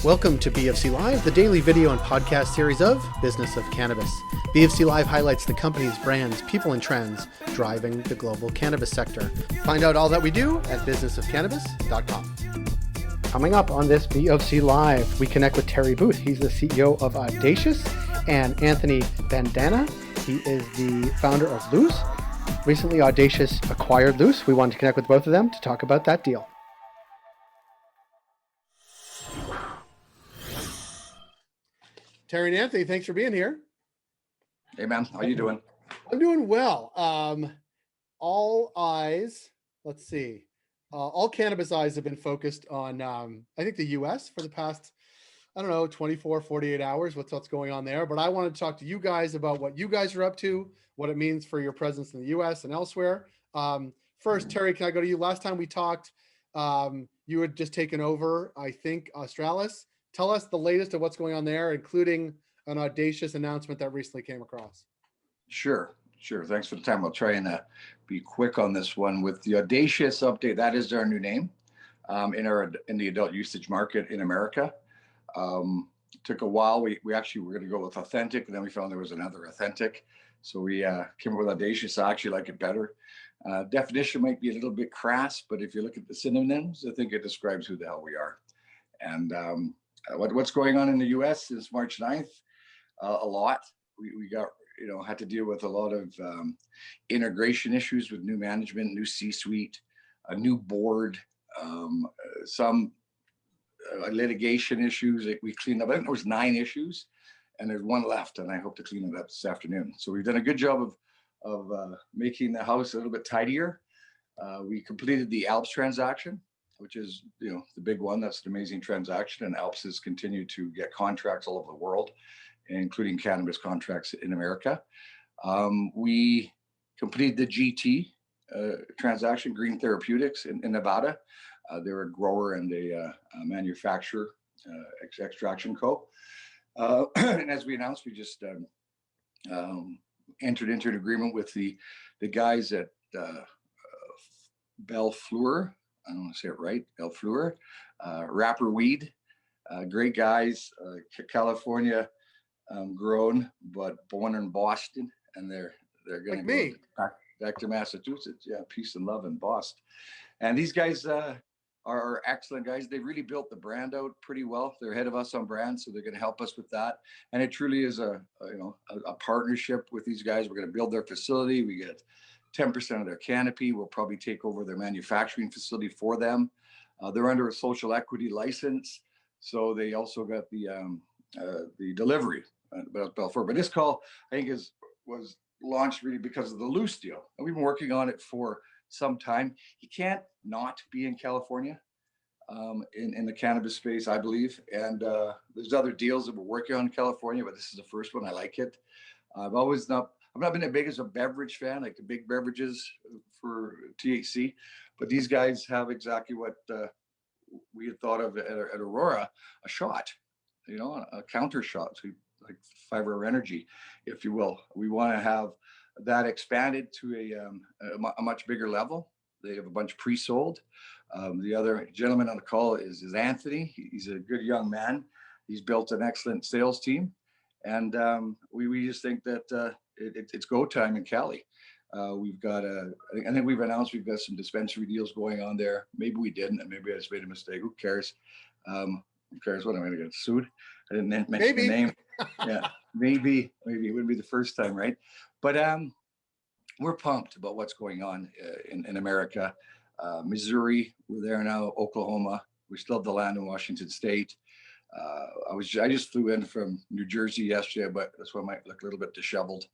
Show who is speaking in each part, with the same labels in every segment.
Speaker 1: Welcome to BofC Live, the daily video and podcast series of Business of Cannabis. BofC Live highlights the company's brands, people, and trends driving the global cannabis sector. Find out all that we do at businessofcannabis.com. Coming up on this BofC Live, we connect with Terry Booth. He's the CEO of Audacious, and Anthony Bendana. He is the founder of LOOS. Recently, Audacious acquired LOOS. We wanted to connect with both of them to talk about that deal. Terry and Anthony, thanks for being here.
Speaker 2: Hey man, how you doing?
Speaker 1: I'm doing well. All eyes, let's see. All cannabis eyes have been focused on, I think the US for the past, 24, 48 hours, what's going on there. But I wanted to talk to you guys about what you guys are up to, what it means for your presence in the US and elsewhere. First, Terry, can I go to you? Last time we talked, you had just taken over, I think, Australis. Tell us the latest of what's going on there, including an Audacious announcement that recently came across.
Speaker 2: Sure. Thanks for the time. I'll try and be quick on this one. With the Audacious update, that is our new name in the adult usage market in America. Took a while. We actually were going to go with Authentic, and then we found there was another Authentic. So we came up with Audacious. I actually like it better. Definition might be a little bit crass, but if you look at the synonyms, I think it describes who the hell we are. And what's going on in the US since March 9th? A lot. We got, had to deal with a lot of integration issues with new management, new C-suite, a new board, some litigation issues that we cleaned up. I think there was 9 issues and there's one left, and I hope to clean it up this afternoon. So we've done a good job of making the house a little bit tidier. We completed the Alps transaction, which is, the big one. That's an amazing transaction. And Alps has continued to get contracts all over the world, including cannabis contracts in America. We completed the GT transaction, Green Therapeutics in Nevada. They're a grower and a manufacturer, extraction co. And as we announced, we just entered into an agreement with the guys at Belfleur. I don't want to say it right, Belfleur, Rapper Weed, great guys, California grown, but born in Boston, and they're going to go back to Massachusetts. Yeah, peace and love in Boston. And these guys are excellent guys. They really built the brand out pretty well. They're ahead of us on brand, so they're going to help us with that. And it truly is a partnership with these guys. We're going to build their facility. We get 10% of their canopy. We'll probably take over their manufacturing facility for them. They're under a social equity license, so they also got the delivery. But this call, I think, was launched really because of the LOOS deal, and we've been working on it for some time. You can't not be in California in the cannabis space, I believe. And there's other deals that we're working on in California, but this is the first one. I like it. I've not been as big as a beverage fan, like the big beverages for THC, but these guys have exactly what we had thought of at Aurora, a shot, a counter shot, so like 5-hour energy, if you will. We want to have that expanded to a much bigger level. They have a bunch pre-sold. The other gentleman on the call is Anthony. He's a good young man. He's built an excellent sales team. And we just think that it's go time in Cali. We've got I think we've announced we've got some dispensary deals going on there. Maybe we didn't, and maybe I just made a mistake. Who cares? Who cares? What am I going to get sued? I didn't mention the name. Yeah, maybe it wouldn't be the first time, right? But we're pumped about what's going on in America. Missouri, we're there now. Oklahoma, we still have the land in Washington State. I just flew in from New Jersey yesterday, but that's why I might look a little bit disheveled.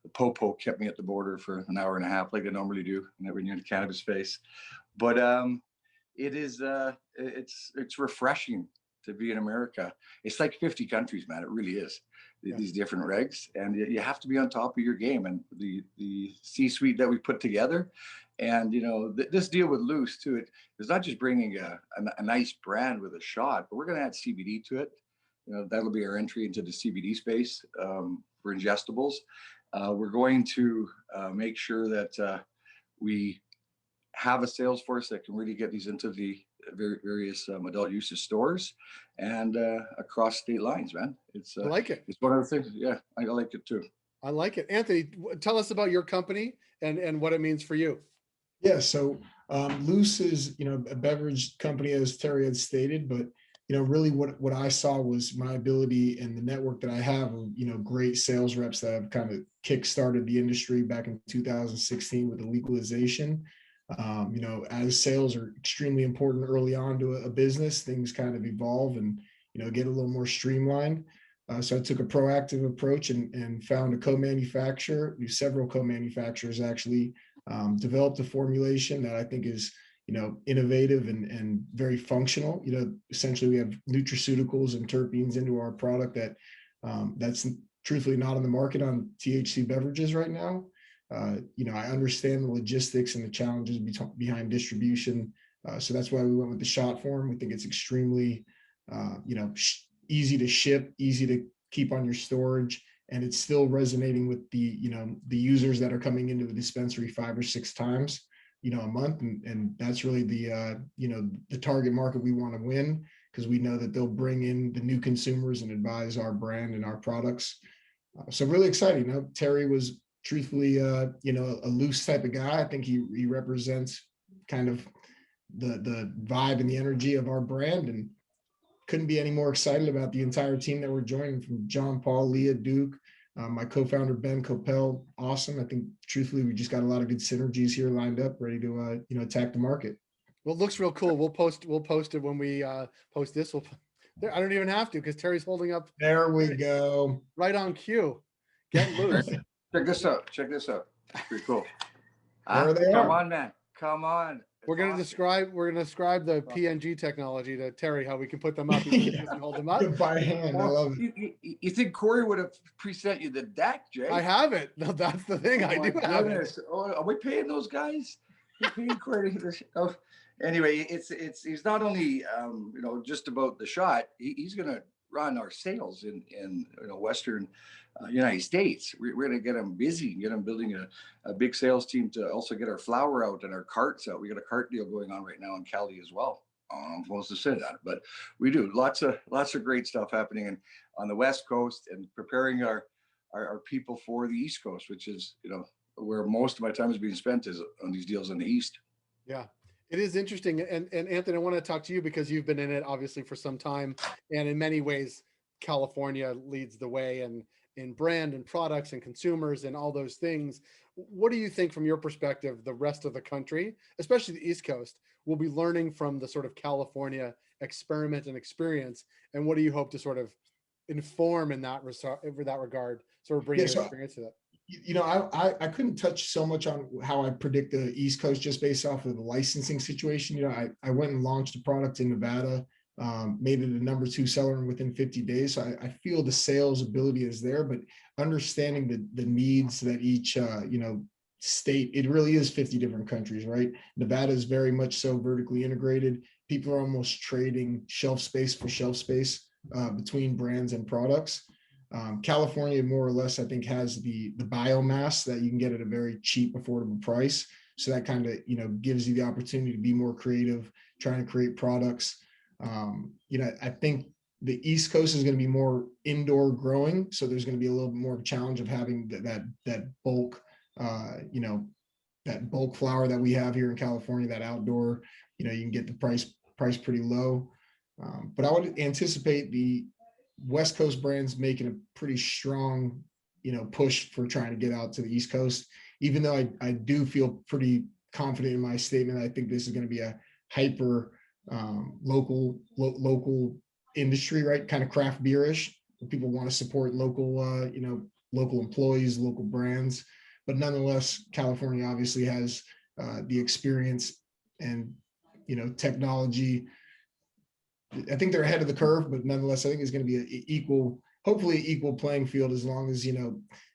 Speaker 2: The popo kept me at the border for an hour and a half, like I normally do, never near the cannabis space. But it is it's refreshing to be in America. It's like 50 countries, man. It really is. Yeah. These different regs, and you have to be on top of your game. And the C-suite that we put together, and this deal with LOOS too. It's not just bringing a nice brand with a shot, but we're going to add CBD to it. That'll be our entry into the CBD space for ingestibles. We're going to make sure that we have a sales force that can really get these into the various adult use stores and across state lines, man.
Speaker 1: I like it.
Speaker 2: It's one of the things. Yeah, I like it too.
Speaker 1: I like it. Anthony, tell us about your company and what it means for you.
Speaker 3: Yeah, so Loose is, a beverage company, as Terry had stated, but really what I saw was my ability and the network that I have of, great sales reps that have kind of kickstarted the industry back in 2016 with the legalization. As sales are extremely important early on to a business, things kind of evolve and, get a little more streamlined. So I took a proactive approach and found a co-manufacturer. We have several co-manufacturers actually, developed a formulation that I think is, innovative and very functional. Essentially we have nutraceuticals and terpenes into our product that's truthfully not on the market on THC beverages right now. I understand the logistics and the challenges behind distribution. So that's why we went with the shot form. We think it's extremely, easy to ship, easy to keep on your storage, and it's still resonating with the users that are coming into the dispensary 5 or 6 times, a month. And that's really the target market we want to win, because we know that they'll bring in the new consumers and advise our brand and our products. So really exciting. Terry was truthfully, a loose type of guy. I think he represents kind of the vibe and the energy of our brand, and couldn't be any more excited about the entire team that we're joining, from John, Paul, Leah, Duke, my co-founder, Ben Coppell. Awesome. I think truthfully, we just got a lot of good synergies here lined up, ready to, attack the market.
Speaker 1: Well, it looks real cool. We'll post it when we post this. I don't even have to, because Terry's holding up.
Speaker 3: There we go.
Speaker 1: Right on cue. Get loose.
Speaker 2: Check this out. Pretty cool.
Speaker 3: There they
Speaker 2: Come
Speaker 3: are.
Speaker 2: on, man. Come on.
Speaker 1: We're going to describe the PNG technology to Terry, how we can put them up. He can hold them up
Speaker 3: by hand. I love it.
Speaker 2: You think Corey would have present you the deck, Jay?
Speaker 1: I have it. No, that's the thing. I do have it.
Speaker 2: Oh, are we paying those guys? We're paying Corey. Oh, anyway, he's not only just about the shot. He's going to run our sales in Western United States. We're going to get him busy, get him building a big sales team to also get our flower out and our carts out. We got a cart deal going on right now in Cali as well. I'm supposed to say that, but we do lots of great stuff happening on the West Coast, and preparing our people for the East Coast, which is where most of my time is being spent, is on these deals in the East.
Speaker 1: Yeah. It is interesting. And Anthony, I want to talk to you because you've been in it obviously for some time. And in many ways, California leads the way in brand and products and consumers and all those things. What do you think from your perspective, the rest of the country, especially the East Coast, will be learning from the sort of California experiment and experience? And what do you hope to sort of inform in that regard, sort of bring your experience to that?
Speaker 3: I couldn't touch so much on how I predict the East Coast just based off of the licensing situation. I went and launched a product in Nevada, made it a number 2 seller within 50 days. So I feel the sales ability is there, but understanding the needs that each, state, it really is 50 different countries, right? Nevada is very much so vertically integrated. People are almost trading shelf space for shelf space between brands and products. California, more or less, I think, has the biomass that you can get at a very cheap, affordable price. So that kind of, gives you the opportunity to be more creative, trying to create products. I think the East Coast is going to be more indoor growing. So there's going to be a little bit more of a challenge of having that bulk, that bulk flower that we have here in California, that outdoor, you can get the price pretty low. But I would anticipate the West Coast brands making a pretty strong, push for trying to get out to the East Coast, even though I do feel pretty confident in my statement. I think this is going to be a hyper local industry, right? Kind of craft beerish. People want to support local, local employees, local brands, but nonetheless, California obviously has the experience and, technology. I think they're ahead of the curve, but nonetheless, I think it's going to be hopefully equal playing field, as long as,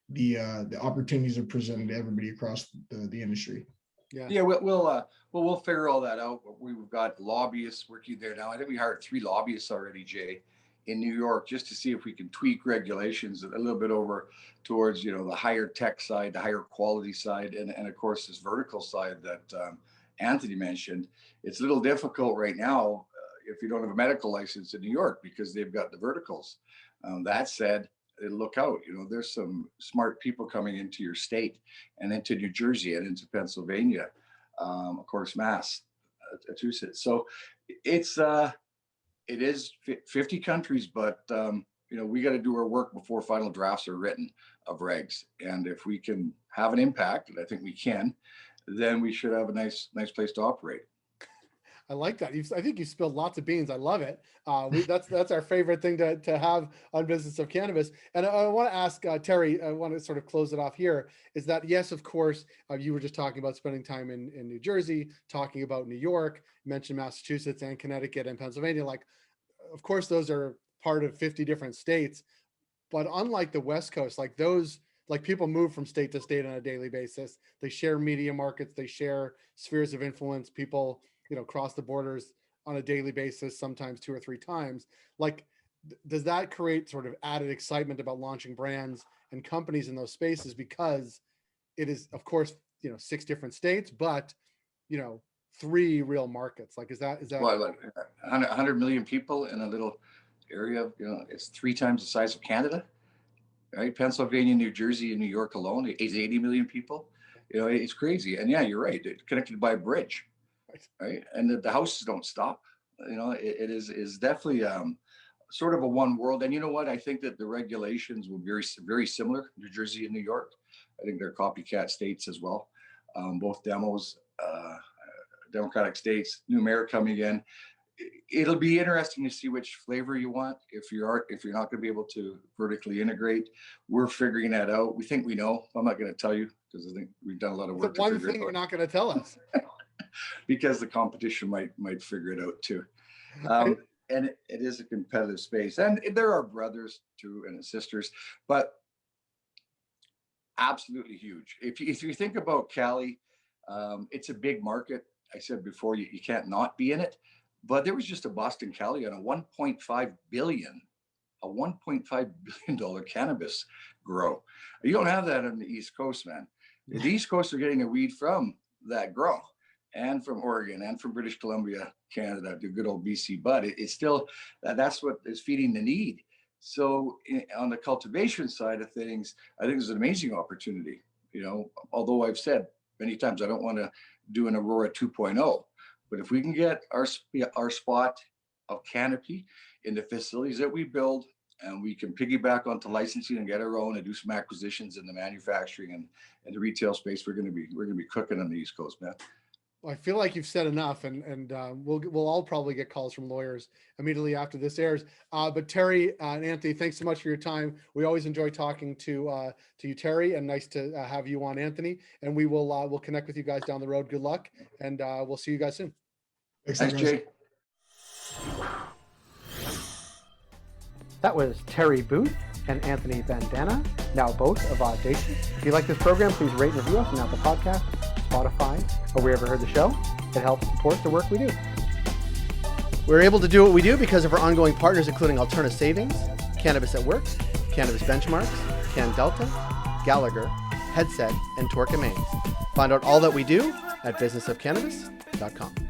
Speaker 3: the opportunities are presented to everybody across the industry.
Speaker 2: Yeah. We'll figure all that out. We've got lobbyists working there now. I think we hired 3 lobbyists already, Jay, in New York, just to see if we can tweak regulations a little bit over towards, the higher tech side, the higher quality side, and of course this vertical side that Anthony mentioned, it's a little difficult right now if you don't have a medical license in New York because they've got the verticals. That said, look out, there's some smart people coming into your state and into New Jersey and into Pennsylvania, of course, Massachusetts. So it is 50 countries, but we got to do our work before final drafts are written of regs. And if we can have an impact, and I think we can, then we should have a nice place to operate.
Speaker 1: I like that. I think you spilled lots of beans. I love it. That's our favorite thing to have on Business of Cannabis. And I want to ask Terry, I want to sort of close it off here, is that yes, of course, you were just talking about spending time in New Jersey, talking about New York, you mentioned Massachusetts and Connecticut and Pennsylvania. Like, of course, those are part of 50 different states. But unlike the West Coast, like people move from state to state on a daily basis. They share media markets, they share spheres of influence. People, cross the borders on a daily basis, sometimes 2 or 3 times. Like, does that create sort of added excitement about launching brands and companies in those spaces? Because it is, of course, 6 different states, but 3 real markets. Like, is that
Speaker 2: well, 100 million people in a little area? It's 3 times the size of Canada, right? Pennsylvania, New Jersey, and New York alone is 80 million people. It's crazy. And yeah, you're right. It's connected by a bridge. Right, and the houses don't stop. It is definitely sort of a one world. And you know what? I think that the regulations will be very similar. New Jersey and New York. I think they're copycat states as well. Both Democratic states. New mayor coming in. It'll be interesting to see which flavor you want. If you're not going to be able to vertically integrate, we're figuring that out. We think we know. I'm not going to tell you because I think we've done a lot of work.
Speaker 1: The one thing you're not going to tell us.
Speaker 2: Because the competition might figure it out too. And it is a competitive space. And there are brothers too and sisters, but absolutely huge. If you think about Cali, it's a big market. I said before, you can't not be in it. But there was just a Boston Cali on a $1.5 billion cannabis grow. You don't have that on the East Coast, man. The East Coast are getting a weed from that grow. And from Oregon and from British Columbia, Canada, the good old BC, but it's still, that's what is feeding the need. So on the cultivation side of things, I think it's an amazing opportunity, although I've said many times, I don't want to do an Aurora 2.0, but if we can get our spot of canopy in the facilities that we build, and we can piggyback onto licensing and get our own and do some acquisitions in the manufacturing and the retail space, we're going to be cooking on the East Coast, man.
Speaker 1: I feel like you've said enough, and we'll all probably get calls from lawyers immediately after this airs. But Terry and Anthony, thanks so much for your time. We always enjoy talking to you, Terry, and nice to have you on, Anthony. And we'll connect with you guys down the road. Good luck, and we'll see you guys soon.
Speaker 2: Thanks, Jay.
Speaker 1: That was Terry Booth and Anthony Bendana, now both of Audacious. If you like this program, please rate and review us on Apple Podcast, Spotify, or wherever you heard the show. It helps support the work we do. We're able to do what we do because of our ongoing partners, including Alterna Savings, Cannabis at Work, Cannabis Benchmarks, Can Delta, Gallagher, Headset, and Torque and Mains. Find out all that we do at businessofcannabis.com.